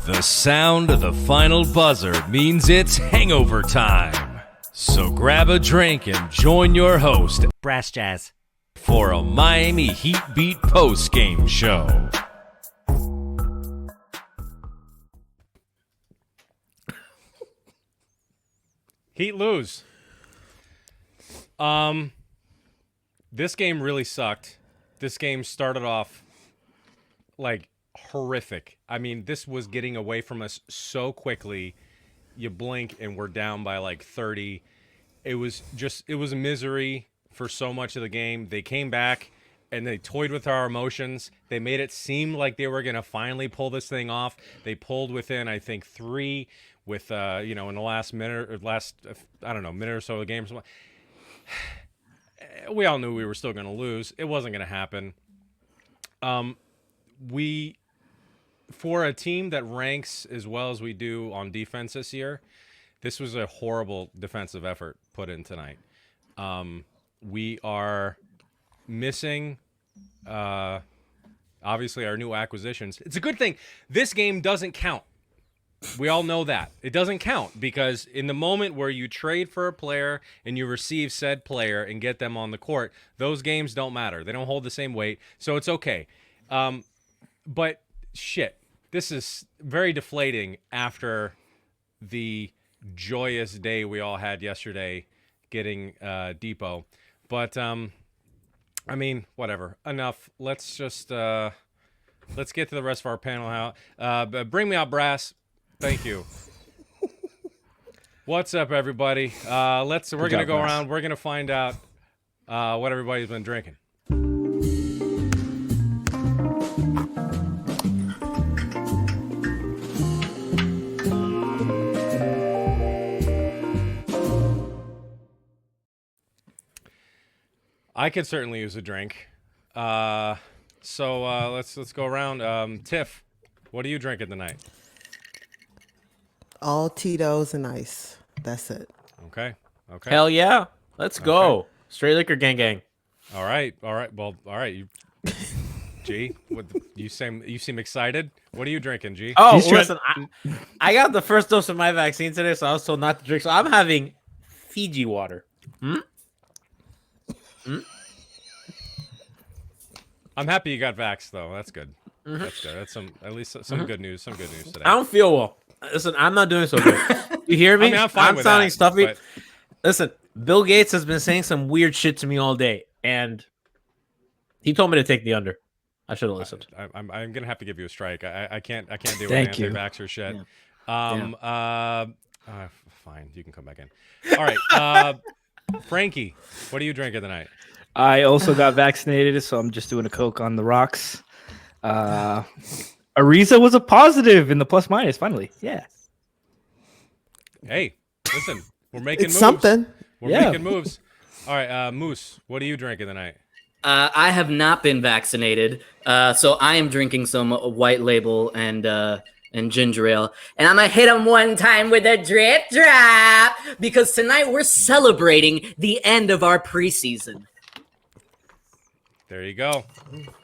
The sound of the final buzzer means it's hangover time. So grab a drink and join your host, Brassjazz, for a Miami Heat Beat post-game show. Heat lose. This game really sucked. This game started off like horrific. I mean, this was getting away from us so quickly. You blink and we're down by like 30. It was a misery for so much of the game. They came back and they toyed with our emotions. They made it seem like they were going to finally pull this thing off. They pulled within, I think, 3 with, in the last minute or minute or so of the game. We all knew we were still going to lose. It wasn't going to happen. For a team that ranks as well as we do on defense this year, this was a horrible defensive effort put in tonight. We are missing, obviously, our new acquisitions. It's a good thing. This game doesn't count. We all know that. It doesn't count because in the moment where you trade for a player and you receive said player and get them on the court, those games don't matter. They don't hold the same weight, so it's okay. But shit, this is very deflating after the joyous day we all had yesterday getting Depot. But, I mean, whatever. Enough. Let's just let's get to the rest of our panel. Bring me out, Brass. Thank you. What's up, everybody? We're gonna go around. We're gonna find out what everybody's been drinking. I could certainly use a drink. So let's go around. Tiff, what are you drinking tonight? All Tito's and ice. That's it. Okay. Hell yeah. Let's go. Straight liquor gang. All right. Well, all right. G, you seem excited. What are you drinking, G? Oh, listen, I got the first dose of my vaccine today, so I was told not to drink. So I'm having Fiji water. I'm happy you got vaxxed, though. That's good. Mm-hmm. That's good. That's at least some good news. Some good news today. I don't feel well. Listen, I'm not doing so good. You hear me? I mean, I'm fine with sounding that, stuffy. But... Listen, Bill Gates has been saying some weird shit to me all day, and he told me to take the under. I should have listened. I'm gonna have to give you a strike. I can't deal with anti-vaxxer shit. Yeah. Fine, you can come back in. All right, Franky, what are you drinking tonight? I also got vaccinated, so I'm just doing a Coke on the rocks. Ariza was a positive in the plus minus. Finally, yeah. Hey, listen, we're making It's moves. something. We're making moves. All right, Moose, what are you drinking tonight? I have not been vaccinated, so I am drinking some white label and ginger ale, and I'm gonna hit them one time with a drip drop because tonight we're celebrating the end of our preseason. There you go.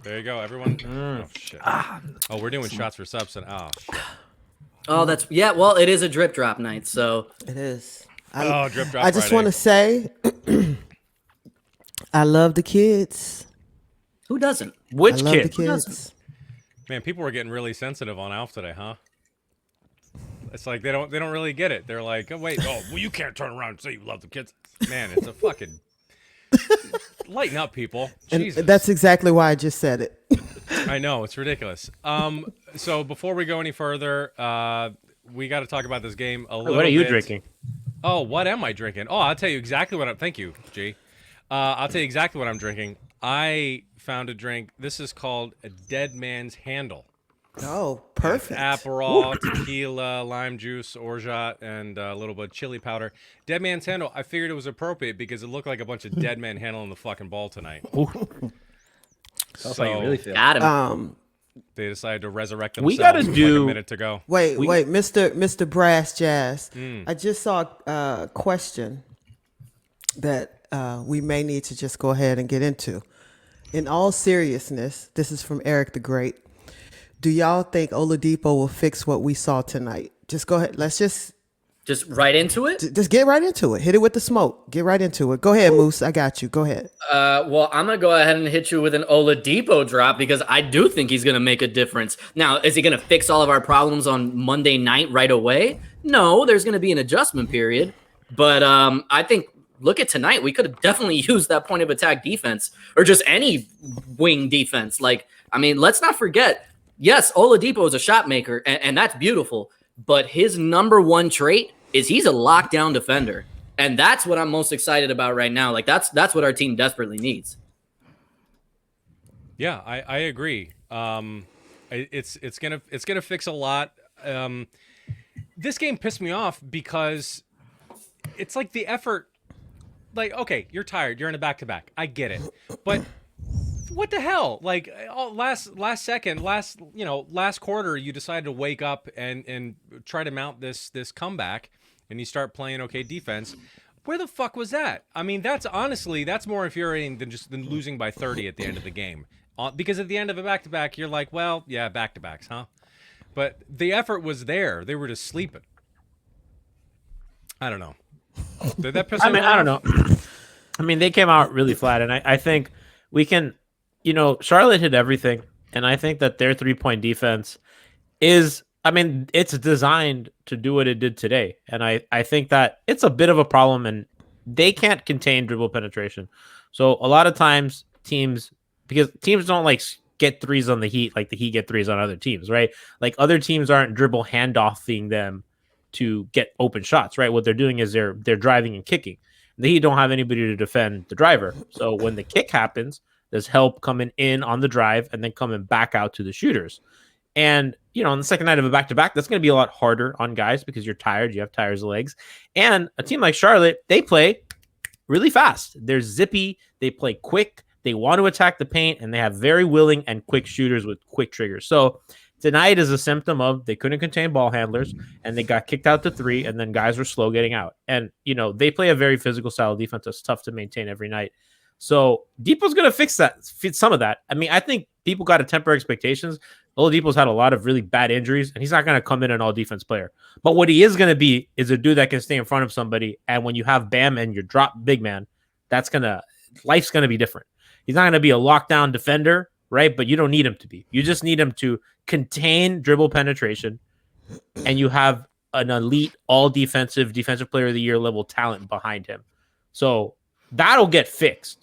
Everyone. Oh shit. Oh, we're doing shots for substance. Oh shit. Oh, well, it is a drip drop night, so It is. Drip drop. I just want to say, I love the kids. who doesn't? Which I love kid? the kids. Man, people were getting really sensitive on Alf today, huh? It's like they don't really get it. They're like, well, you can't turn around and say you love the kids. Man, it's a fucking lighten up, people. And Jesus. that's exactly why I just said it. I know, it's ridiculous. So before we go any further, we got to talk about this game a little bit. What are you drinking? Oh, what am I drinking? Oh, I'll tell you exactly what I'm... Thank you, G. I'll tell you exactly what I'm drinking. I found a drink. This is called a Dead Man's Handle. Oh, perfect. Aperol, tequila, lime juice, orgeat, and a little bit of chili powder. Dead Man's Handle, I figured it was appropriate because it looked like a bunch of dead men handling the fucking ball tonight. That's how you really feel. Got him. They decided to resurrect themselves We gotta with do- like a minute to go. Wait, Mr. Brassjazz. I just saw a question that we may need to just go ahead and get into. In all seriousness, this is from Eric the Great. Do y'all think Oladipo will fix what we saw tonight? Just go ahead. Let's just right into it. just get right into it. Hit it with the smoke. Get right into it. Go ahead, Moose. I got you. Go ahead. Well, I'm gonna go ahead and hit you with an Oladipo drop because I do think he's gonna make a difference. Now, is he gonna fix all of our problems on Monday night right away? No, there's gonna be an adjustment period. But I think look at tonight. We could have definitely used that point of attack defense or just any wing defense. Like, I mean, let's not forget. Yes, Oladipo is a shot maker, and that's beautiful. But his number one trait is he's a lockdown defender. And that's what I'm most excited about right now. Like, that's what our team desperately needs. Yeah, I agree. It's gonna fix a lot. This game pissed me off because it's like the effort. Like, okay, you're tired. You're in a back-to-back. I get it, but what the hell? Like, last quarter, you decided to wake up and try to mount this comeback, and you start playing okay defense. Where the fuck was that? I mean, that's more infuriating than losing by 30 at the end of the game. Because at the end of a back-to-back, you're like, well, yeah, back-to-backs, huh? But the effort was there. They were just sleeping. I don't know. Did that piss I mean, I don't know. I mean, they came out really flat, and I think we can, Charlotte hit everything, and I think that their 3-point defense is, I mean, it's designed to do what it did today, and I think that it's a bit of a problem, and they can't contain dribble penetration. So a lot of times because teams don't like get threes on the Heat like the Heat get threes on other teams, right? Like other teams aren't dribble handoffing them to get open shots, right? What they're doing is they're driving and kicking. The Heat don't have anybody to defend the driver. So when the kick happens, there's help coming in on the drive and then coming back out to the shooters. And, on the second night of a back-to-back, that's going to be a lot harder on guys because you're tired. You have tired legs. And a team like Charlotte, they play really fast. They're zippy. They play quick. They want to attack the paint, and they have very willing and quick shooters with quick triggers. So tonight is a symptom of they couldn't contain ball handlers, and they got kicked out to 3, and then guys were slow getting out. And, they play a very physical style of defense that's tough to maintain every night. So Depot's going to fix some of that. I mean, I think people got to temper expectations. Oladipo's had a lot of really bad injuries, and he's not going to come in an all-defense player. But what he is going to be is a dude that can stay in front of somebody, and when you have Bam and your drop big man, life's going to be different. He's not going to be a lockdown defender, right? But you don't need him to be. You just need him to contain dribble penetration, and you have an elite all-defensive player of the year level talent behind him. So that'll get fixed.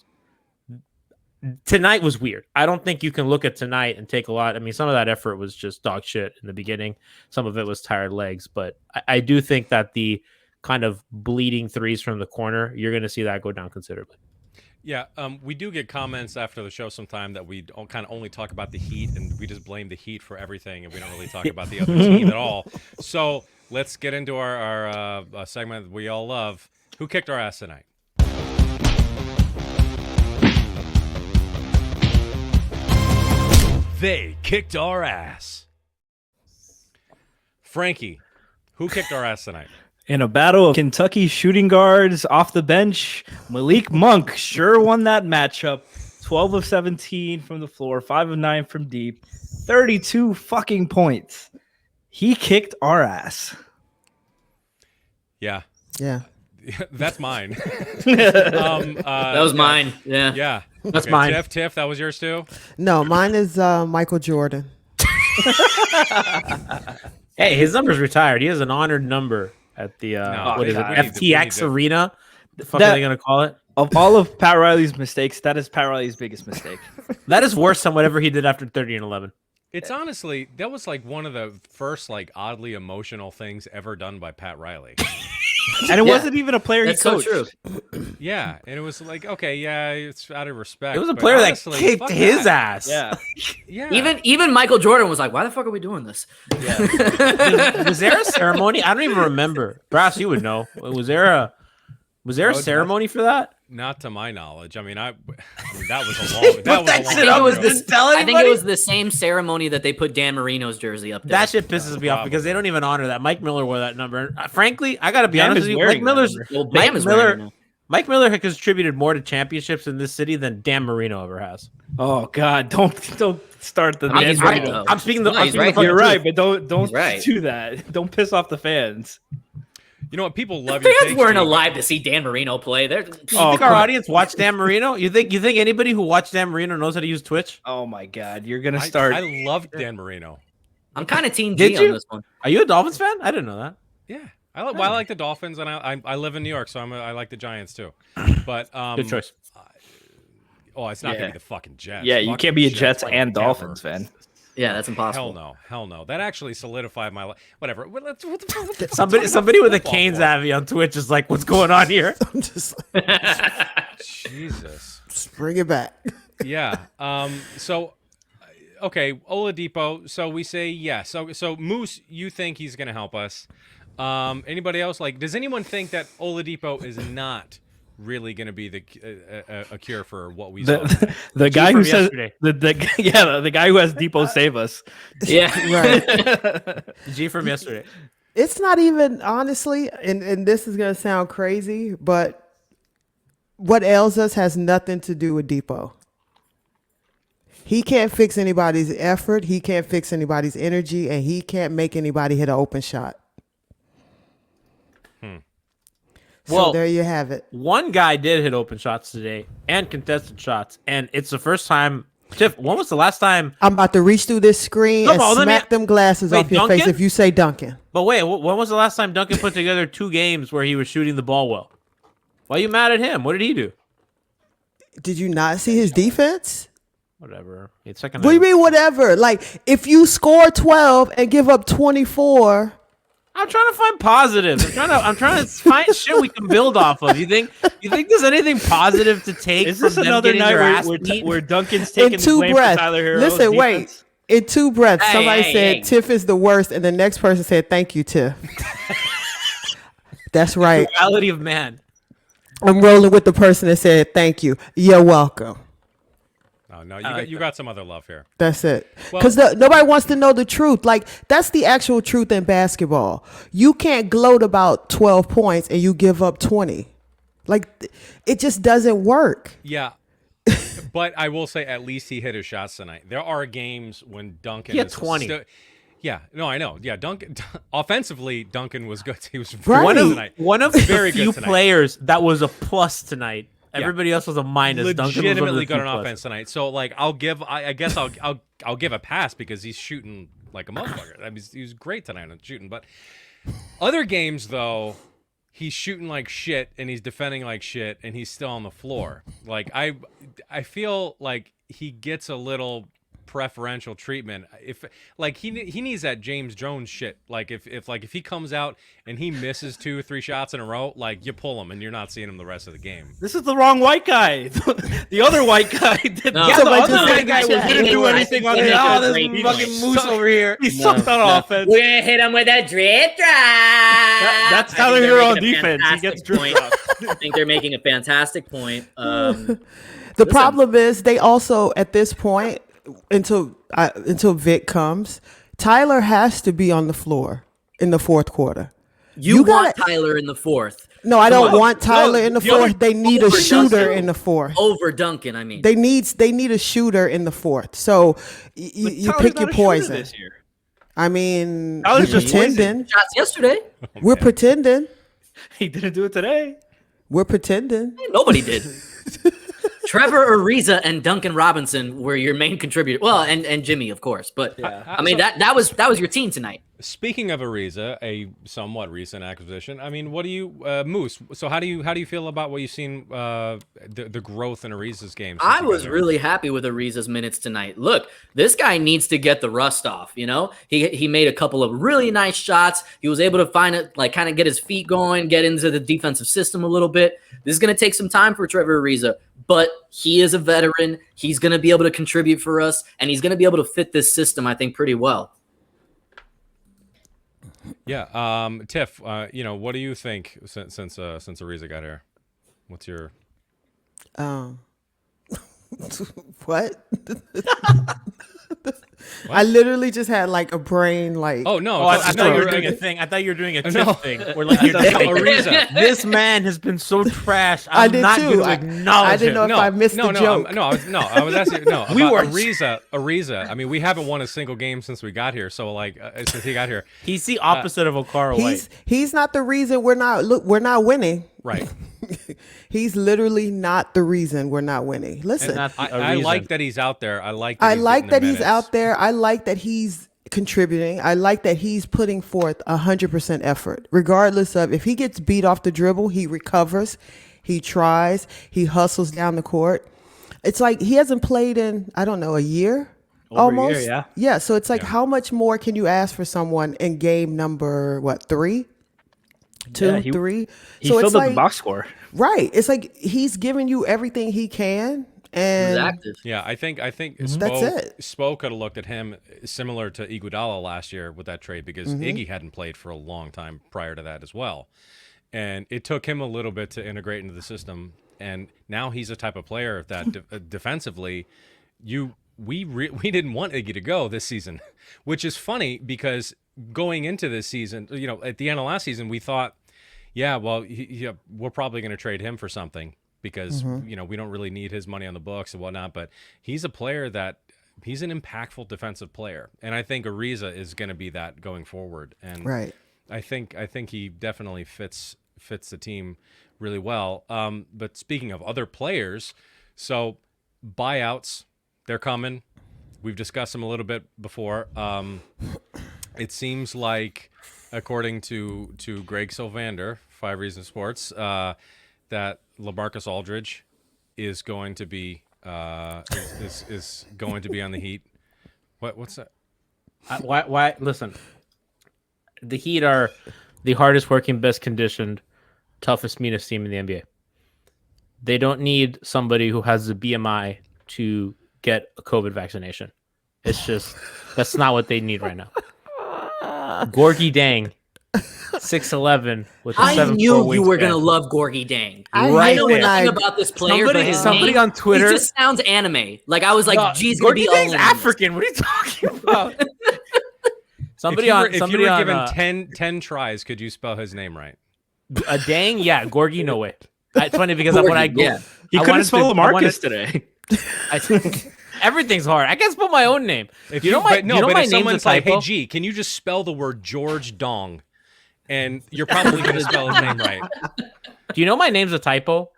Tonight was weird. I don't think you can look at tonight and take a lot. I mean, some of that effort was just dog shit in the beginning. Some of it was tired legs. But I do think that the kind of bleeding threes from the corner, you're going to see that go down considerably. Yeah, we do get comments after the show sometime that we kind of only talk about the Heat, and we just blame the Heat for everything, and we don't really talk about the other team at all. So let's get into our segment that we all love. Who kicked our ass tonight? They kicked our ass. Franky, who kicked our ass tonight? In a battle of Kentucky shooting guards off the bench, Malik Monk sure won that matchup. 12 of 17 from the floor, 5 of 9 from deep, 32 fucking points. He kicked our ass. Yeah. Yeah. That's mine. That was mine. Yeah. Yeah. That's mine. Tiff, that was yours too? No, mine is Michael Jordan. Hey, his number's retired. He has an honored number at the we need FTX to- Arena. The fuck are they gonna call it? Of all of Pat Riley's mistakes, that is Pat Riley's biggest mistake. That is worse than whatever he did after 30 and 11. It's honestly, that was like one of the first like oddly emotional things ever done by Pat Riley. And it Yeah. wasn't even a player That's he so coached. true. Yeah, and it was like, okay, yeah, it's out of respect. It was a but player honestly, that kicked fuck his that. ass. Yeah. Yeah. Even Michael Jordan was like, "Why the fuck are we doing this?" Was there a ceremony? I don't even remember. Brass, you would know. Was there a ceremony for that? Not to my knowledge. I mean, that was a long. That was a long shit time up. ago. was this. Tell I think it anybody? was the same ceremony that they put Dan Marino's jersey up there. That shit pisses me off because they don't even honor that. Mike Miller wore that number. Frankly, I gotta be Bam honest is with you. wearing Mike that Miller's number. Well, Bam Mike is wearing it Miller. now. Mike Miller has contributed more to championships in this city than Dan Marino ever has. Oh God, don't start the. I mean, he's right, narrative. though. I'm speaking the. No, I'm he's speaking right. the You're fucking right, truth. but don't right. do that. Don't piss off the fans. You know what? People love The your fans takes, weren't Jake. alive to see Dan Marino play. They're You think our audience watched Dan Marino? You think anybody who watched Dan Marino knows how to use Twitch? Oh my God, you're gonna start. I love Dan Marino. I'm kind of Team Did G you? on this one. Are you a Dolphins fan? I didn't know that. Yeah, I like the Dolphins, and I live in New York, so I like the Giants too. But Good choice. Oh, it's not Yeah. gonna be the fucking Jets. Yeah, you Fucking can't be a Jets like, and never. Dolphins fan. Yeah, that's impossible. Hell no. That actually solidified my life. Whatever. What the fuck? Somebody with a Football Canes for? Avi on Twitch is like, "What's going on here?" I'm just like, Jesus. just bring it back. Yeah. So, okay, Oladipo. So we say yes. So Moose, you think he's gonna help us? Anybody else? Like, does anyone think that Oladipo is not really gonna be the a cure for what we saw? The guy who from says yesterday. the guy who has Depot save us. Yeah. Right. G from yesterday. It's not even, honestly, and this is going to sound crazy, but what ails us has nothing to do with Depot. He can't fix anybody's effort. He can't fix anybody's energy, and he can't make anybody hit an open shot. So Well, there you have it. One guy did hit open shots today and contested shots, and it's the first time. Tiff, when was the last time? I'm about to reach through this screen Come and on, let me- smack them glasses Wait, off your Duncan? face if you say Duncan. But wait, when was the last time Duncan put together 2 games where he was shooting the ball well? Why are you mad at him? What did he do? Did you not see his defense? Whatever. It's second. What do you mean whatever? Like, if you score 12 and give up 24... I'm trying to find positives. I'm trying to find shit we can build off of. You think there's anything positive to take? Is this from them another getting their night ass where, beat? where Duncan's taking In two blame breaths. for Tyler Hero's Listen, wait. defense? In 2 breaths, Hey, somebody hey, said hey. Tiff is the worst, and the next person said, "Thank you, Tiff." That's right. Reality of man. I'm rolling with the person that said, "Thank you." You're welcome. Oh, no, you got some other love here. That's it. Well- Because nobody wants to know the truth. Like, that's the actual truth in basketball. You can't gloat about 12 points and you give up 20. Like, it just doesn't work. Yeah. But I will say, at least he hit his shots tonight. There are games when Duncan He had is 20. Yeah, no, I know. Yeah, Duncan. Offensively, Duncan was good. He was Right. very good tonight. One of the Very good few tonight. players that was a plus tonight. Everybody else was a minus. Duncan was one of Legitimately the good few on pluses. offense tonight. So like, I guess I'll give a pass because he's shooting like a motherfucker. I mean, he was great tonight on shooting. But other games though, he's shooting like shit and he's defending like shit and he's still on the floor. Like I feel like he gets a little preferential treatment. If like he needs that James Jones shit. Like if he comes out and he misses 2-3 shots in a row, like you pull him and you're not seeing him the rest of the game. This is the wrong white guy. The other white guy did. No. Yeah, the Somebody other just white said- guy didn't do anything on the. Oh, this Great fucking point. moose over here. He sucked on offense. We're gonna hit him with a drip drop. That's I Tyler think they're Hero on making a defense. He fantastic gets drip point. dropped. I think they're making a fantastic point. The problem is they also, at this point, until Vic comes, Tyler has to be on the floor in the fourth quarter. You want gotta- Tyler in the fourth. No, I don't Come on. want Tyler in the the other- fourth. They need a over shooter Justin. in the fourth. Over Duncan, I mean. They need a shooter in the fourth. So you Tyler's pick not your a shooter poison. this year. I mean, Tyler's we're just pretending. Shots yesterday. We're pretending. He didn't do it today. We're pretending. Nobody did. Trevor Ariza and Duncan Robinson were your main contributor. Well, and Jimmy, of course. But I mean that was your team tonight. Speaking of Ariza, a somewhat recent acquisition. I mean, what do you, Moose? So how do you feel about what you've seen, the growth in Ariza's game? since I he got was there? really happy with Ariza's minutes tonight. Look, this guy needs to get the rust off. You know, he made a couple of really nice shots. He was able to find it, like kind of get his feet going, get into the defensive system a little bit. This is going to take some time for Trevor Ariza, but he is a veteran. He's going to be able to contribute for us, and he's going to be able to fit this system, I think, pretty well. Yeah. Tiff, what do you think since Ariza got here? What's your? What? I literally just had like a brain like. Oh no! Oh, I thought you were you're doing a thing. I thought you were doing a No. Tiff thing. Where like you're Ariza. this man has been so trash. I I'm did not too. going to I acknowledge didn't know him. if I missed the joke. I was asking. No, We about were- Ariza. I mean, we haven't won a single game since we got here. So like, since he got here, He's the opposite of Okara White. He's not the reason we're not winning. right? He's literally not the reason we're not winning. Listen, Not the I reason. like that he's out there. I like. I he's like getting that the he's minutes. out there. I like that he's contributing. I like that he's putting forth 100% effort, regardless of if he gets beat off the dribble, he recovers, he tries, he hustles down the court. It's like he hasn't played in, I don't know, a year. Over almost. a year, Yeah. So it's like, how much more can you ask for someone in game number, 3? 2, Yeah, he- 3? He So filled it's up like, the box score. right. It's like he's giving you everything he can. And He's active. Yeah, I think That's it. Spo could have looked at him similar to Iguodala last year with that trade because Mm-hmm. Iggy hadn't played for a long time prior to that as well, and it took him a little bit to integrate into the system. And now he's a type of player that defensively, we didn't want Iggy to go this season, which is funny because going into this season, at the end of last season, we thought, yeah, well, we're probably going to trade him for something. Because we don't really need his money on the books and whatnot, but he's a player he's an impactful defensive player, and I think Ariza is going to be that going forward. And right. I think he definitely fits the team really well. But speaking of other players, so buyouts, they're coming. We've discussed them a little bit before. It seems like, according to Greg Sylvander, 5 Reasons Sports, that LaMarcus Aldridge is going to be is going to be on the Heat. What's that? Why? Listen, the Heat are the hardest working, best conditioned, toughest, meanest team in the NBA. They don't need somebody who has a BMI to get a COVID vaccination. It's just that's not what they need right now. Gorgie Dang, 6'11" with a 7'4" I knew you were wingspan. gonna love Gorgie Dang. I know when nothing I- about this player. but his somebody name, on Twitter- He just sounds anime. Like I was like, No, geez, gonna Gorgie be all Dang's in on this. African. What are you talking about? Somebody if you were on given 10 tries, could you spell his name right? a Dang, yeah, Gorgie, no way. It's funny because when I Gorgie, go, yeah. He I couldn't wanted spell to- I wanted- LaMarcus today. Everything's hard. I can't spell my own name. If you know my but no, you know but my if name's a someone's like, typo? "Hey, G, can you just spell the word George Dong?" and you're probably going to spell his name right. Do you know my name's a typo?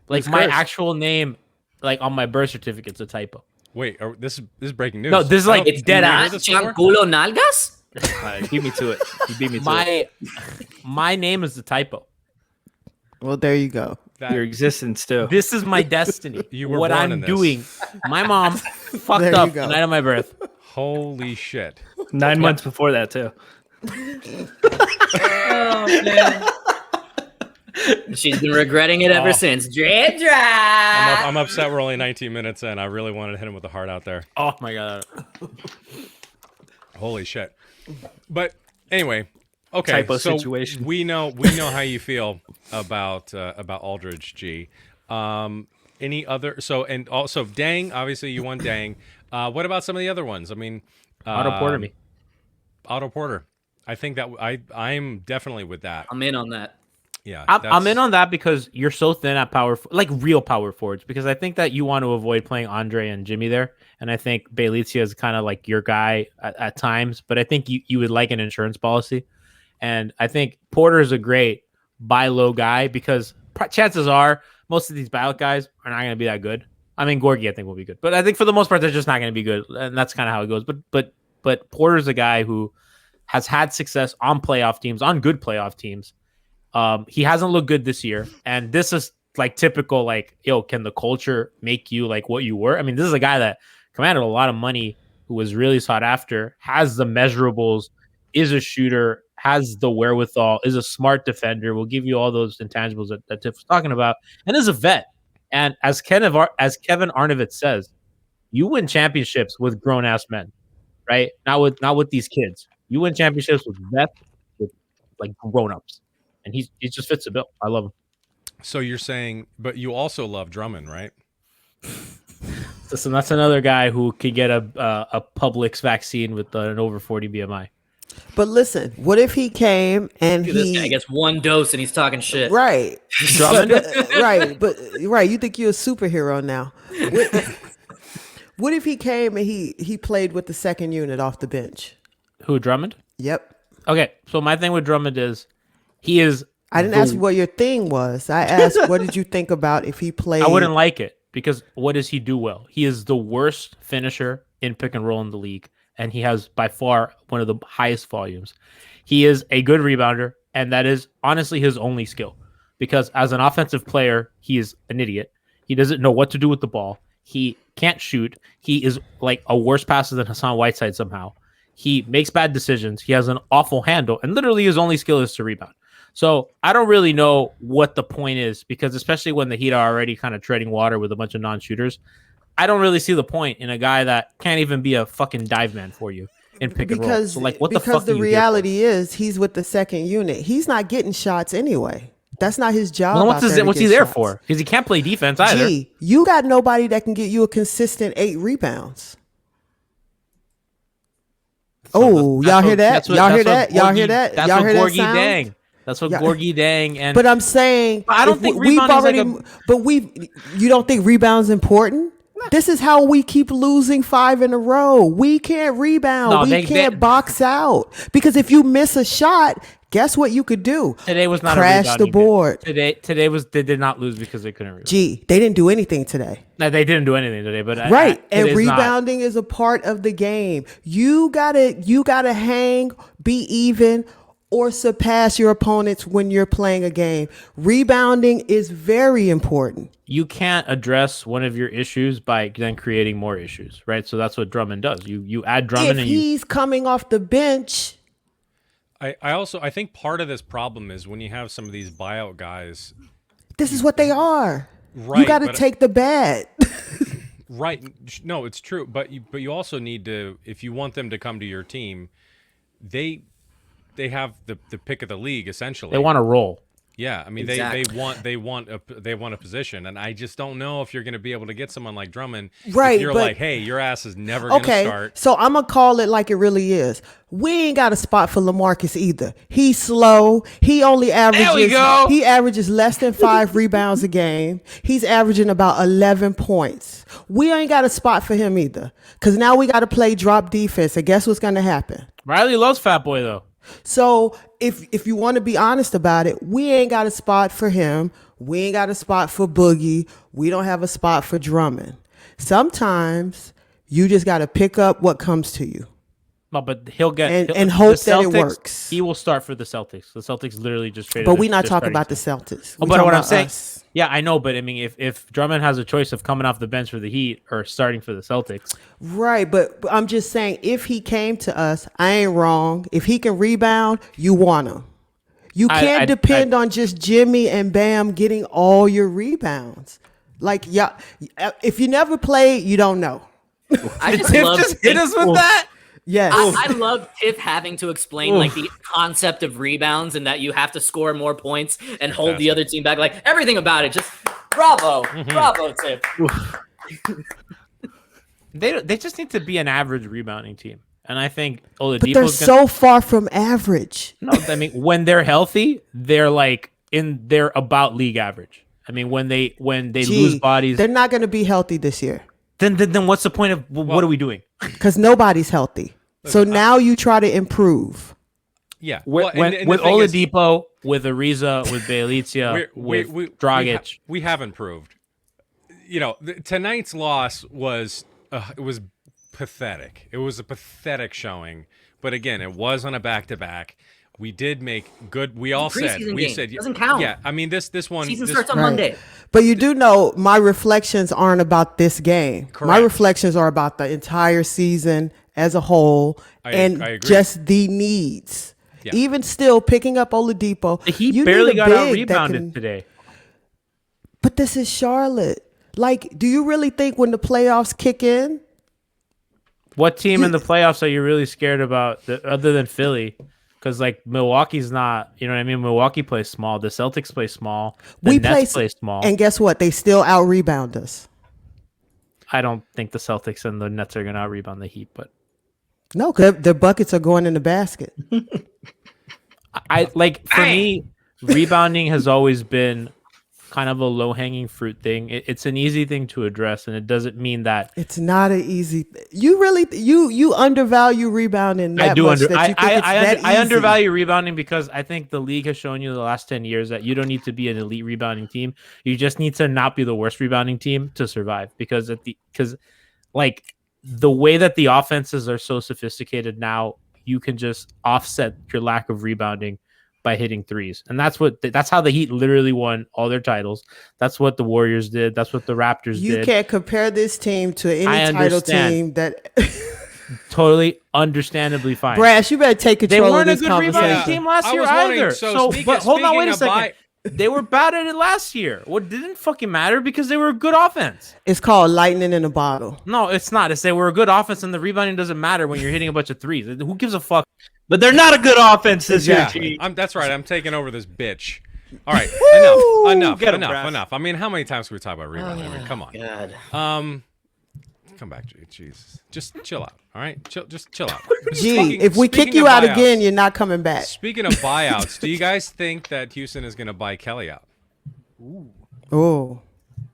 Like It's my cursed. actual name, like on my birth certificate's a typo. Wait, this is breaking news. No, this is I like- don't- It's have you dead heard ass. this before? Giancarlo Nalgas. Beat me to it. He beat me to it. My name is the typo. Well, there you go. That- Your existence too. This is my destiny. You were what born I'm in this. doing. My mom fucked There you up go. the night of my birth. Holy shit! 9 months before that too. Oh man. She's been regretting it ever since. Drip drop. I'm upset. We're only 19 minutes in. I really wanted to hit him with the heart out there. Oh my god. Holy shit! But anyway, okay. Typo so situation. we know how you feel about Aldridge G. Any other? So and also Dang. Obviously, you won Dang. What about some of the other ones? I mean, Otto Porter me. Otto Porter. I think that I'm definitely with that. I'm in on that. Yeah, I'm in on that because you're so thin at power, like real power forwards. Because I think that you want to avoid playing Andre and Jimmy there, and I think Bjelica is kind of like your guy at times. But I think you would like an insurance policy, and I think Porter is a great buy low guy because chances are most of these buyout guys are not going to be that good. I mean, Gorgie I think will be good, but I think for the most part they're just not going to be good, and that's kind of how it goes. But Porter's a guy who has had success on playoff teams, on good playoff teams. He hasn't looked good this year, and this is like typical. Like, yo, can the culture make you like what you were? I mean, this is a guy that commanded a lot of money, who was really sought after, has the measurables, is a shooter, has the wherewithal, is a smart defender, will give you all those intangibles that Tiff was talking about, and is a vet. And as Kevin Arnovitz says, you win championships with grown ass men, right? Not with these kids. You win championships with vets, with like grown ups. And he just fits the bill. I love him. So you're saying, but you also love Drummond, right? Listen, that's another guy who could get a Publix vaccine with an over 40 BMI. But listen, what if he came and Dude, this guy gets one dose and he's talking shit. right, Drummond? right. You think you're a superhero now? What if he came and he played with the second unit off the bench? Who, Drummond? Yep. Okay, so my thing with Drummond is he is. I didn't ask you what your thing was. I asked, what did you think about if he played? I wouldn't like it because what does he do well? He is the worst finisher in pick and roll in the league, and he has by far one of the highest volumes. He is a good rebounder, and that is honestly his only skill. Because as an offensive player, he is an idiot. He doesn't know what to do with the ball. He can't shoot. He is like a worse passer than Hassan Whiteside somehow. He makes bad decisions. He has an awful handle, and literally his only skill is to rebound. So I don't really know what the point is, because especially when the Heat are already kind of treading water with a bunch of non-shooters, I don't really see the point in a guy that can't even be a fucking dive man for you in pick and roll. So like, what the fuck? Because the reality is he's with the second unit. He's not getting shots anyway. That's not his job. Well, what's he there for? Because he can't play defense either. Gee, you got nobody that can get you a consistent 8 rebounds. Oh, y'all hear that? Y'all hear that? Y'all hear that? That's Y'all what hear that Gorgie sound? Dang. That's what Gorgie Dang and. But I'm saying, I don't think rebounding you don't think rebound's important? This is how we keep losing 5 in a row. We can't rebound. No, we can't box out, because if you miss a shot, guess what you could do? Today was not crash a the rebounding board. Day. Today was they did not lose because they couldn't rebound. Gee, they didn't do anything today. No, they didn't do anything today, but Right. it And is rebounding is a part of the game. You gotta hang, be even, or surpass your opponents when you're playing a game. Rebounding is very important. You can't address one of your issues by then creating more issues, right? So that's what Drummond does. You add Drummond, If he's coming off the bench, I think part of this problem is when you have some of these buyout guys. this is what they are. Right, You got to but- take the bet. Right. No, it's true. But you also need to, if you want them to come to your team, they have the pick of the league essentially. they want to roll. Yeah, I mean Exactly. they want a position, and I just don't know if you're going to be able to get someone like Drummond. Right, If you're but- like, hey, your ass is never going to Okay, start. so I'm gonna call it like it really is. We ain't got a spot for LaMarcus either. He's slow. He only averages. go. He averages less than 5 rebounds a game. He's averaging about 11 points. We ain't got a spot for him either, because now we got to play drop defense. And guess what's gonna happen? Riley loves Fat Boy though. So if you want to be honest about it, we ain't got a spot for him. We ain't got a spot for Boogie. We don't have a spot for Drummond. Sometimes you just got to pick up what comes to you. No, but he'll get And the hope that it Celtics, works. He will start for the Celtics. The Celtics literally just traded. But we're not their talking starting about the center. Celtics. Oh, We but talking what I'm about saying, us. yeah, I know. But I mean, if Drummond has a choice of coming off the bench for the Heat or starting for the Celtics, Right, but I'm just saying, if he came to us, I ain't wrong. If he can rebound, you want him. You can't depend on just Jimmy and Bam getting all your rebounds. Like, yeah, if you never played, you don't know. I just Tiff love just hit us with that. Yes. I love Tiff having to explain like the concept of rebounds and that you have to score more points and hold the other team back. Like everything about it, just bravo, bravo, Tiff. They just need to be an average rebounding team, and I think Oladipo's But they're so far from average. No, I mean when they're healthy, they're they're about league average. I mean when they lose bodies, They're not going to be healthy this year then what's the point of what are we doing? because nobody's healthy. So now you try to improve. Yeah. With and the with thing is, Oladipo, with Ariza, with Bjelica, with Dragic. we have improved. You know, tonight's loss was it was pathetic. It was a pathetic showing. But again, it was on a back-to-back. We did make good. We all said Preseason we game. said Doesn't count. Yeah, I mean this one. Season this, starts on Monday. But you do know my reflections aren't about this game. My Correct. reflections are about the entire season as a whole and I agree. just the needs. Yeah. Even still, picking up Oladipo, He you barely need a got out big that rebounded can- today. But this is Charlotte. Like, do you really think when the playoffs kick in? What team in the playoffs are you really scared about other than Philly? Because like Milwaukee's not, you know what I mean? Milwaukee plays small. The Celtics play small. The Nets play small. And guess what? They still out rebound us. I don't think the Celtics and the Nets are going to rebound the Heat, but No, because their buckets are going in the basket. I like for me, rebounding has always been kind of a low-hanging fruit thing. It's an easy thing to address, and it doesn't mean that It's not an easy. You really you undervalue rebounding that I do. much that you think it's that I easy. undervalue rebounding because I think the league has shown you the last 10 years that you don't need to be an elite rebounding team. You just need to not be the worst rebounding team to survive. Because like the way that the offenses are so sophisticated now, you can just offset your lack of rebounding by hitting threes. And that's how the Heat literally won all their titles. That's what the Warriors did. That's what the Raptors did. You can't compare this team to any title team that totally understandably fine. Brass, you better take They control of weren't a this good conversation. rebounding team last I year was wondering, either. so But hold on, wait a speaking of second. They were bad at it last year. Well, it didn't fucking matter because they were a good offense. It's called lightning in a bottle. No, it's not. It's they were a good offense, and the rebounding doesn't matter when you're hitting a bunch of threes. Who gives a fuck? But they're not a good offense this year, G. That's right. I'm taking over this bitch. All right, enough. I mean, how many times can we talk about rebounding? I mean, come on. God. Come back, Jesus. Just chill out. All right, just chill out. Gee, if we kick you out again, you're not coming back. Speaking of buyouts, do you guys think that Houston is going to buy Kelly out? Oh,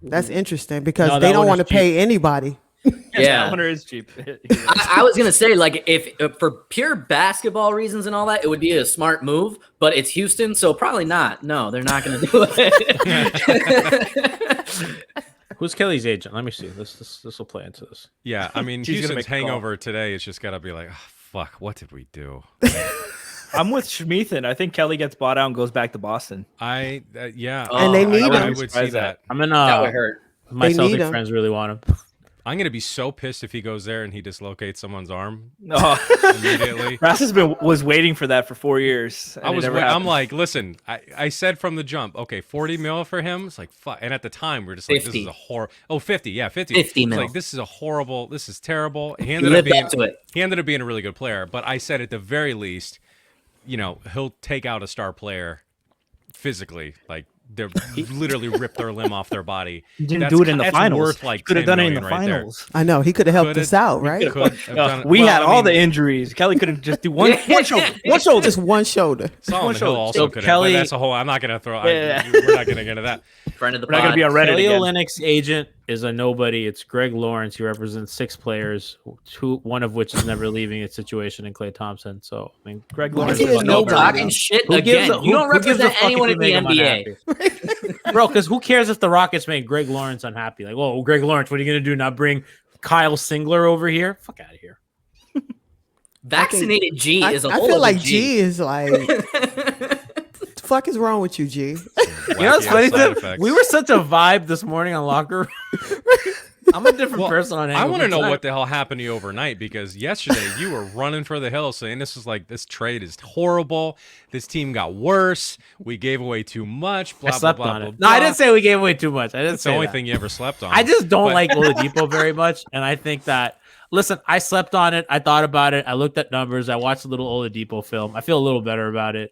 that's interesting because No, they that don't one want to is pay anybody. Yeah. That one is cheap. I was gonna say, like, if for pure basketball reasons and all that, it would be a smart move. But it's Houston, so probably not. No, they're not gonna do it. Who's Kelly's agent? Let me see. This will play into this. Yeah, I mean, She's gonna Houston's make a call. hangover today is just got to be like, oh, fuck, what did we do? I'm with Schmeathan. I think Kelly gets bought out and goes back to Boston. Yeah. And they need I him. would see that. I'm in. That would hurt. My They need Celtic him. friends really want him. I'm going to be so pissed if he goes there and he dislocates someone's arm Oh, immediately. Brass was waiting for that for 4 years. and it never I'm happened. like, listen, I said from the jump, okay, 40 mil for him. It's like, fuck. And at the time, we are just like, 50. this is a horror. Oh, 50. Yeah, 50. 50 It's mil. like, this is a horrible, this is terrible. He He ended up lived being, up to it. he ended up being a really good player. But I said at the very least, he'll take out a star player physically. Like, they literally rip their limb off their body. He didn't do it in the That's finals. worth like Could have 10 done it in the million right there. finals. I know he could have helped Could've- us out, right? Could have done it. We Well, had I all mean, the injuries. Kelly couldn't just do one shoulder. One shoulder. Just one shoulder. Solomon One Hill shoulder. also So could have. Kelly- But that's a whole. I'm not gonna throw. Yeah. We're not gonna get into that. Friend of the We're not going to be on pod. Reddit Kelly again. Olynyk's agent is a nobody. It's Greg Lawrence. He represents 6 players, one of which is never leaving a situation in Klay Thompson. So, I mean, Greg Lawrence He is is a No nobody. nobody. talking shit Who gives again. a- You don't who gives a represent fuck anyone if in you the make him NBA. unhappy? Bro, because who cares if the Rockets made Greg Lawrence unhappy? Like, oh, Greg Lawrence, what are you going to do? Not bring Kyle Singler over here? Fuck out of here. Vaccinated G I, is a I whole feel other like G. G is like, the fuck is wrong with you, G? You know what's Wacky funny? side Tim? effects. We were such a vibe this morning on locker room. I'm a different Well, person on I Hangover want to know Time. what the hell happened to you overnight because yesterday you were running for the hills saying this trade is horrible. This team got worse. We gave away too much. I Blah blah slept blah on blah. it. No, I blah. didn't say we gave away too much. I didn't It's say the only that. thing you ever slept on. I just don't But- like Oladipo very much, and I think that. Listen, I slept on it. I thought about it. I looked at numbers. I watched a little Oladipo film. I feel a little better about it.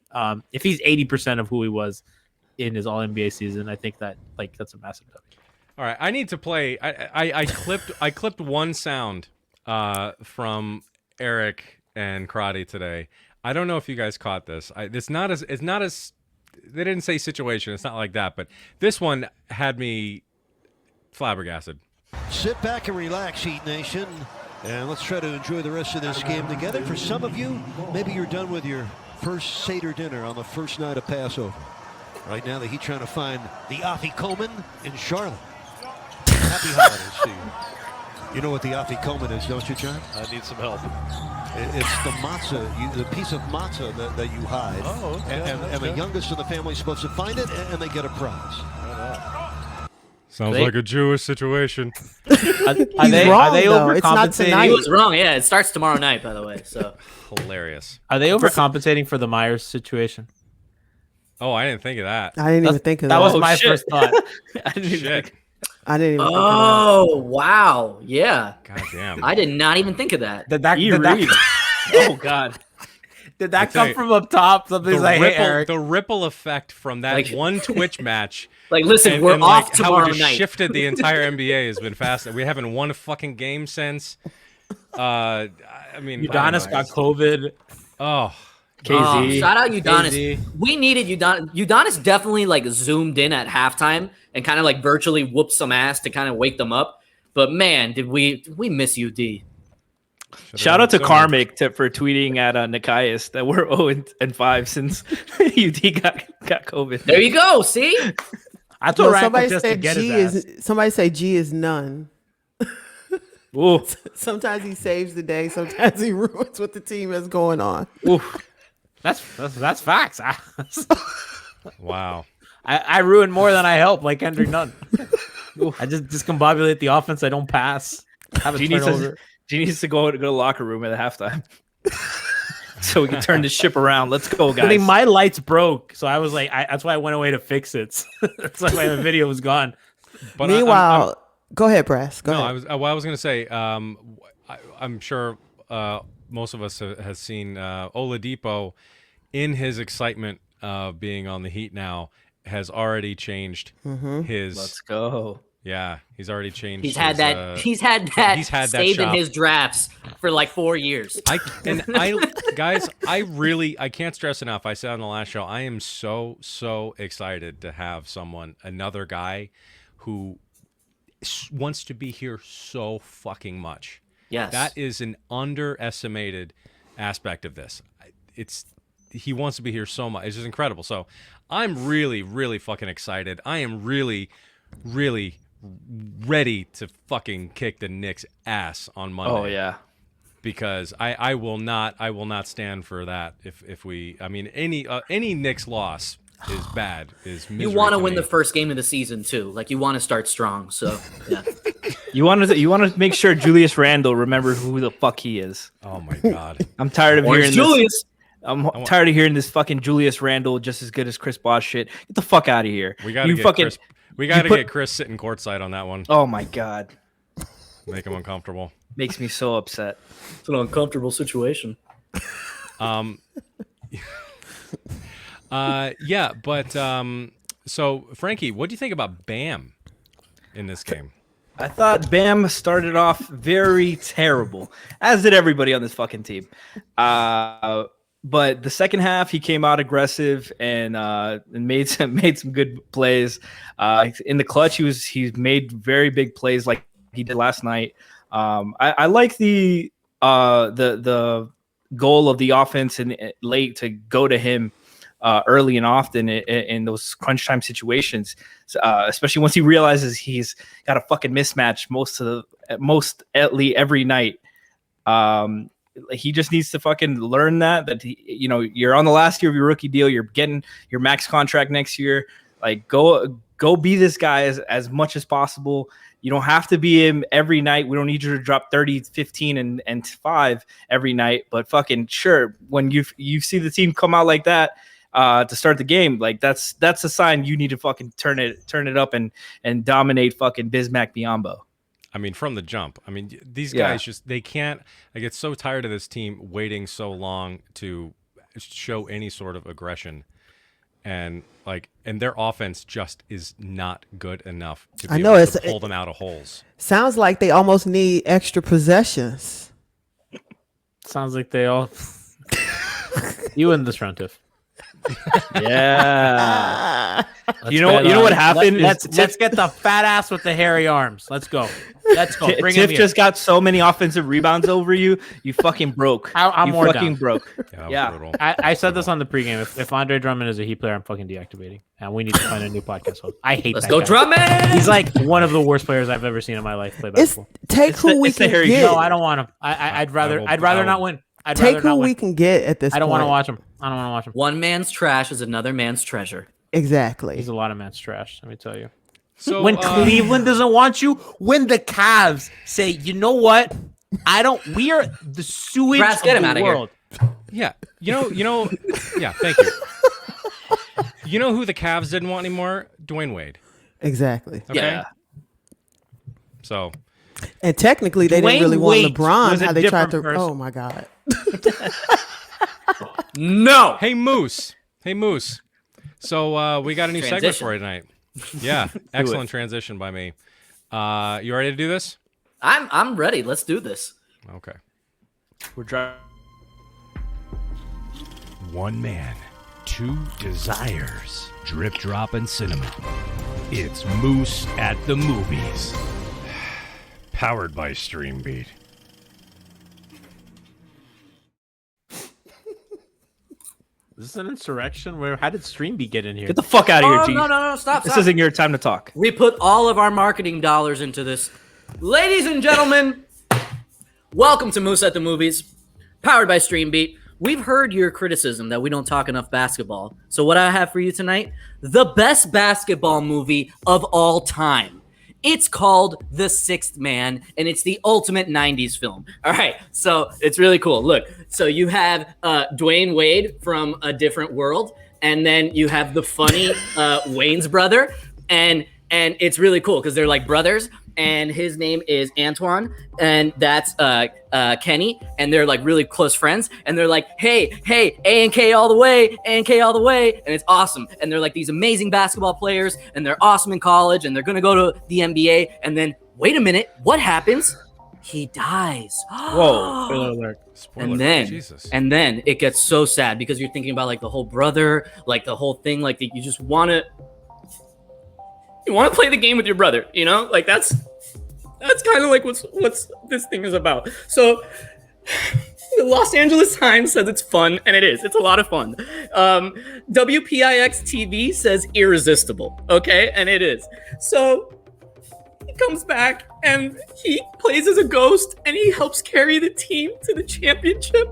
If he's 80% of who he was in his All NBA season, I think that that's a massive W. All right, I need to play. I clipped one sound from Eric and Karate today. I don't know if you guys caught this. It's not as they didn't say situation. It's not like that, but this one had me flabbergasted. Sit back and relax, Heat Nation, and let's try to enjoy the rest of this game together. For some of you, maybe you're done with your first Seder dinner on the first night of Passover. Right now, the Heat trying to find the Afikoman in Charlotte. Happy holidays to you. You know what the Afikoman is, don't you, John? I need some help. It's the matzah, the piece of matzah that you hide. Oh, okay, And the youngest in the family is supposed to find it, and they get a prize. Sounds They- like a Jewish situation. Are He's they wrong, are they though. It's not overcompensating? tonight. He was wrong. Yeah, it starts tomorrow night, by the way. So Hilarious. Are they overcompensating for the Myers situation? Oh, I didn't think of that. I didn't even think of that. That was Oh, my shit. first thought. I didn't even Shit. think- I didn't even think of Oh wow, yeah. God damn. I did not even think of that. Did that, E. did that- Reed. Oh, God. Did that come from up top? Somebody's like, hey, Eric. The ripple effect from that one Twitch match. Like, listen, we're off tomorrow how it just night. shifted the entire NBA has been fascinating. We haven't won a fucking game since. I mean, Udonis got COVID. Oh, KZ. Shout out Udonis. KZ. We needed Udonis. Udonis definitely like zoomed in at halftime and kind of like virtually whooped some ass to kind of wake them up. But man, did we miss UD? Shout out to Karmic for tweeting at Nikias that we're 0-5 since UD got COVID. There you go. See, I thought somebody just to said get G his ass. is. Somebody say G is none. Ooh. Sometimes he saves the day. Sometimes he ruins what the team has going on. That's facts. Wow. I ruin more than I help, like Kendrick Nunn. I just discombobulate the offense. I don't pass. Have a turnover. She needs to go to the locker room at halftime, so we can turn the ship around. Let's go, guys. I mean, my lights broke, so I was like, that's why I went away to fix it. That's why the video was gone. But meanwhile, go ahead, Brass. Go ahead. I was going to say, I'm sure most of us has seen Oladipo in his excitement of being on the Heat now has already changed his. Let's go. Yeah, he's already changed. He's had that saved in his drafts for like 4 years. I can't stress enough. I said on the last show, I am so excited to have another guy who wants to be here so fucking much. Yes, that is an underestimated aspect of this. He wants to be here so much. It's just incredible. So I'm really fucking excited. I am really ready to fucking kick the Knicks' ass on Monday. Oh yeah, because I will not stand for that. If we, I mean, any Knicks loss is bad. You want to win the first game of the season too. Like you want to start strong. So yeah, you want to make sure Julius Randle remembers who the fuck he is. Oh my god, I'm tired of hearing Julius. This. I'm tired of hearing this fucking Julius Randle just as good as Chris Bosh shit. Get the fuck out of here. We gotta get Chris sitting courtside on that one. Oh my god, make him uncomfortable. Makes me so upset. It's an uncomfortable situation. Yeah, but so Franky, what do you think about Bam in this game? I thought Bam started off very terrible, as did everybody on this fucking team. But the second half, he came out aggressive and made some good plays. In the clutch, he's made very big plays like he did last night. I like the goal of the offense and late to go to him early and often in those crunch time situations, especially once he realizes he's got a fucking mismatch mostly every night. He just needs to fucking learn that you're on the last year of your rookie deal. You're getting your max contract next year. Like go be this guy as much as possible. You don't have to be him every night. We don't need you to drop 30, 15 and 5 every night, but fucking sure. When you see the team come out like that to start the game, like that's a sign you need to fucking turn it up and dominate fucking Bismack Biyombo. I mean, from the jump. I mean, these guys they can't. I get so tired of this team waiting so long to show any sort of aggression, and their offense just is not good enough to be able to pull them out of holes. Sounds like they almost need extra possessions. Sounds like they all. You win this round, Tiff. Yeah. You know what happened? Let's get the fat ass with the hairy arms. Let's go. Bring Tiff him just got so many offensive rebounds over you. You fucking broke. I'm you more fucking down. broke. Yeah. I said this on the pregame. If Andre Drummond is a Heat player, I'm fucking deactivating. And we need to find a new podcast host. I hate Let's that go, guy. Drummond! He's like one of the worst players I've ever seen in my life play basketball. Take who we can get. No, I don't want him. I'd rather not win. Take who we can get at this point. I don't want to watch him. I don't want to watch him. One man's trash is another man's treasure. Exactly. He's a lot of man's trash, let me tell you. So when Cleveland doesn't want you, when the Cavs say, you know what? We are the sewage Brass, get him of out the of here. world. Yeah, yeah. Thank you. You know who the Cavs didn't want anymore? Dwayne Wade. Exactly. Okay? Yeah. So. And technically, they Dwayne didn't really want Wade LeBron. was a How they tried different to? person. Oh my God. No. Hey Moose. So we got a new segment Transition. for you tonight. Yeah, excellent transition by me. You ready to do this? I'm ready. Let's do this. Okay. We're driving. One man, two desires. Drip, drop, and cinnamon. It's Moose at the Movies. Powered by Streambeat. Is this an insurrection? How did Streambeat get in here? Get the fuck out of here, Oh, G. no, stop. This isn't your time to talk. We put all of our marketing dollars into this. Ladies and gentlemen, welcome to Moose at the Movies, powered by Streambeat. We've heard your criticism that we don't talk enough basketball. So what I have for you tonight, the best basketball movie of all time. It's called The Sixth Man, and it's the ultimate 90s film. All right, so it's really cool. Look, so you have Dwayne Wade from A Different World, and then you have the funny Wayne's brother, and it's really cool because they're like brothers, and his name is Antoine, and that's Kenny, and they're like really close friends, and they're like, hey, A and K all the way, and it's awesome. And they're like these amazing basketball players, and they're awesome in college, and they're gonna go to the NBA, and then wait a minute, what happens? He dies. Whoa. Spoiler alert. Spoiler. Jesus. And then it gets so sad because you're thinking about like the whole brother, like the whole thing, like you just want to play the game with your brother, you know? Like that's kind of like what's this thing is about. So the Los Angeles Times says it's fun, and it is. It's a lot of fun. WPIX TV says irresistible, okay? And it is. So he comes back, and he plays as a ghost, and he helps carry the team to the championship.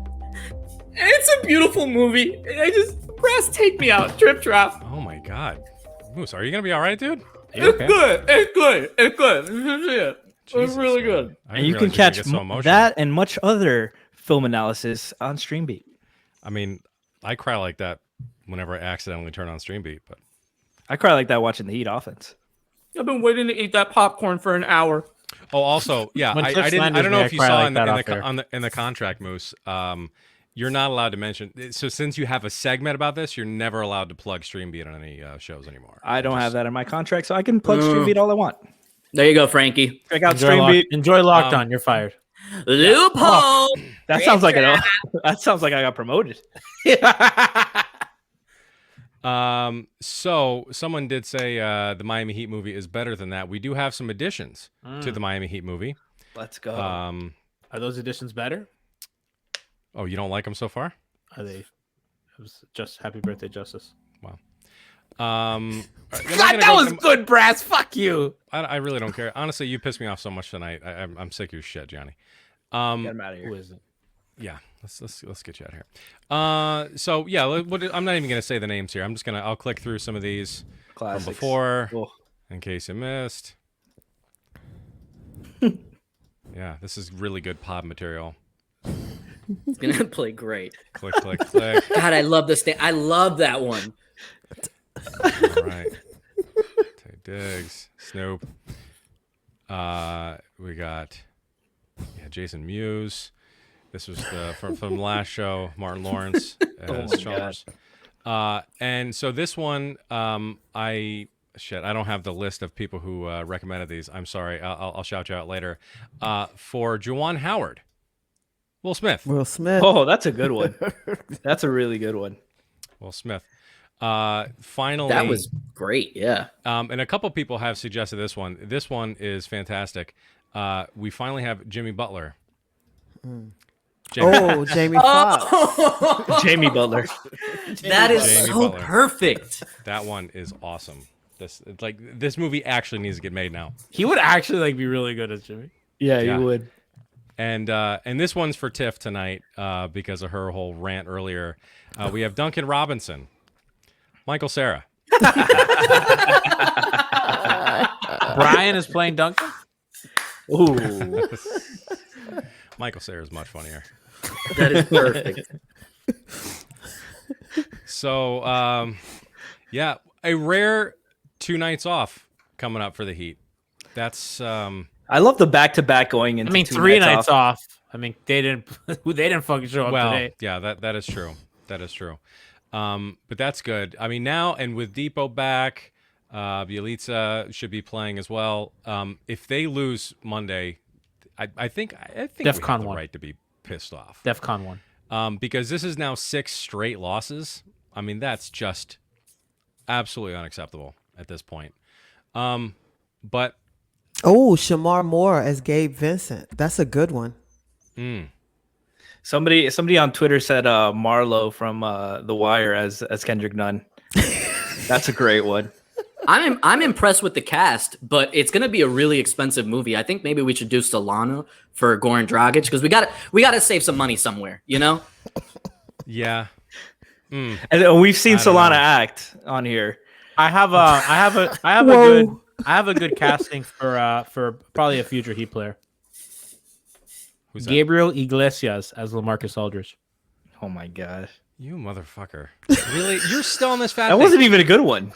And it's a beautiful movie. Brass, take me out. Drip drop. Oh my God. Moose, are you gonna be all right, dude? It's good. It's good. It's really good. I And didn't you can realize catch get so emotional. that and much other film analysis on Streambeat. I mean, I cry like that whenever I accidentally turn on Streambeat, but I cry like that watching the Heat offense. I've been waiting to eat that popcorn for an hour. oh, also, yeah, When I Cliff didn't. I slanders don't know me, if you I cry saw like in that the off there. in the contract, Moose. You're not allowed to mention. So since you have a segment about this, you're never allowed to plug Streambeat on any shows anymore. I don't have that in my contract, so I can plug Streambeat all I want. There you go, Frankie. Check out Enjoy, Streambeat. enjoy Locked On. You're fired. Loophole. That sounds like that sounds like I got promoted. So someone did say the Miami Heat movie is better than that. We do have some additions to the Miami Heat movie. Let's go. Are those editions better? Oh, you don't like them so far? Are they? It was just Happy Birthday, Justice. Wow. God, that was good, Brass. Fuck you. I really don't care. Honestly, you pissed me off so much tonight. I'm sick of your shit, Johnny. Get him out of Who here. is it? Yeah, let's get you out of here. So yeah, I'm not even gonna say the names here. I'll click through some of these Classics. from before, Cool. in case you missed. Yeah, this is really good pod material. It's gonna play great. Click, click, click. God, I love this thing. I love that one. All right. Tay Diggs, Snoop. We got Jason Mewes. This was from last show. Martin Lawrence as Chalmers. And so this one, I don't have the list of people who recommended these. I'm sorry. I'll shout you out later. For Juwan Howard, Will Smith. Will Smith. Oh, that's a good one. That's a really good one. Will Smith. Finally, That was great. Yeah. and a couple people have suggested this one. This one is fantastic. We finally have Jimmy Butler. Jamie Foxx. Jamie Butler. That is Jamie so Butler. perfect. That one is awesome. This movie actually needs to get made now. He would actually be really good as Jimmy. Yeah, Yeah. you would. And this one's for Tiff tonight because of her whole rant earlier. We have Duncan Robinson, Michael Cera. Brian is playing Duncan. Ooh. Michael Cera is much funnier. That is perfect. So, yeah, a rare 2 nights off coming up for the Heat. That's I love the back-to-back going into I mean, 2 3 nights off. I mean, they didn't fucking show up today. Yeah, that is true. That is true. But that's good. I mean, now and with Depot back, Bjelica should be playing as well. If they lose Monday, I think we have the right to be pissed off. DEFCON 1. Because this is now 6 straight losses. I mean, that's just absolutely unacceptable at this point. But Shamar Moore as Gabe Vincent. That's a good one. Somebody on Twitter said Marlo from The Wire as Kendrick Nunn. That's a great one. I'm impressed with the cast, but it's gonna be a really expensive movie. I think maybe we should do Solana for Goran Dragic because we gotta save some money somewhere, you know? Yeah. And we've seen Solana act on here. I have a good casting for probably a future Heat player. Who's that? Gabriel Iglesias as LaMarcus Aldridge. Oh my god. You motherfucker. Really? You're still on this fat That thing? wasn't even a good one.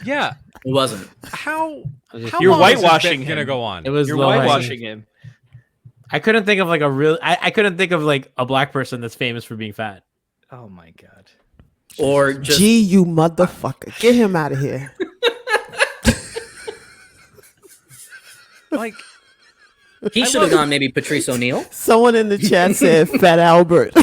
Yeah. It wasn't. How You're long is this whitewashing bit gonna him. go on? It was You're low hanging. whitewashing him. I couldn't think of like a real. I couldn't think of like a black person that's famous for being fat. Oh my god. Or just Gee, you motherfucker. Get him out of here. Like, he should have gone maybe Patrice O'Neal. Someone in the chat said Fat Albert.